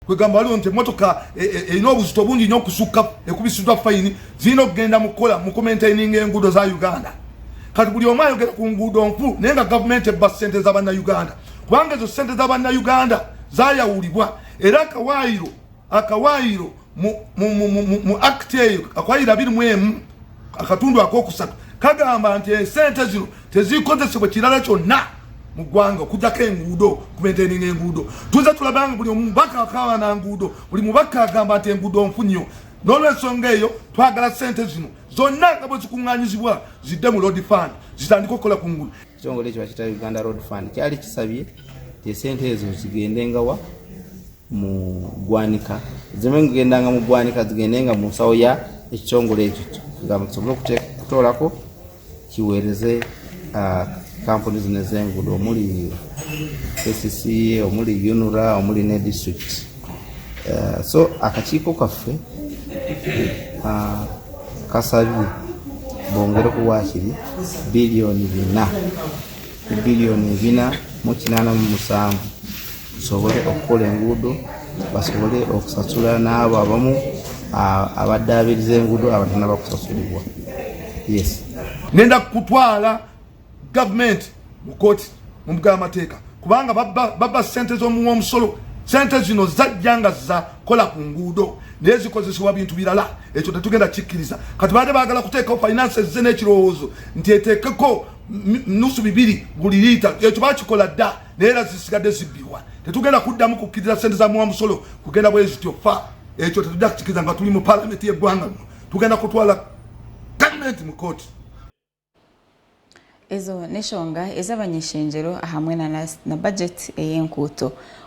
kwegamba waliwo nti emotoka erina obuzito bungi nnyo okusukka ekubisiddwa fayini zirina okugenda mu commentating enguudo za Uganda. Kati buli omu ayogera ku nguudo nfu naye nga gavumenti ebba ssente z'Abannayuganda, kubanga ezo ssente z'Abannayuganda zaayawulibwa era akawaayiro mu act eyo akawaayiro 21 akatundu akokusatu kagamba nti ensente zino tezikozesebwa kirala kyonna mu ggwanga okujjako enguudo kumaintaining enguudo. Tuze tulabanga buli omubaka akawa na nguudo, buli mubaka agamba nti enguudo nfu nnyo. N'olw'ensonga eyo twagala ssente zino zonna nga bwe zikuŋŋaanyizibwa zidde mu road fund zitandika okukola ku nguudo. Ekitongole ekyo bakiyita Uganda Road Fund kyali kisabye nti esente ezo zigendengawa mu ggwanika, zimwe zigendanga mu ggwanika zigendenga mu nsawo ya ekitongole ekyo nga kisobole kutoolako kiweereze kampuni zino ez'enguudo omuli KCC, omuli UNRA, omuli ne district. So akakiiko kaffe kasabye bongere kuwaakiri bilioni 4.87 tusobole okukola enguudo, basobole okusasula n'abo abamu abaddaabiriza enguudo abatana bakusasulibwa. Yes. Nenda kutwala government mu kooti mu mbuga y'amateeka kubanga baba ssente z'omuwa omusolo. Ssente zino zajjanga za kola ku nguudo naye zikozesebwa bintu birala, ekyo tetugenda kikkiriza. Kati baade baagala kuteekawo finances ze n'ekirowoozo nti eteekeko nusu 2 buli liita, ekyo bakikola dda naye era zisigadde zibbibwa. Tetugenda kuddamu kukkiriza ssente za muwa omusolo kugenda bwe zityo fa, ekyo tetujja kukikkiriza nga tuli mu parliament y'eggwanga lino. Tugenda kutwala government mu kooti. Ezo neshonga ez'Abany'eishengyero hamwe na budget ey'enkuuto.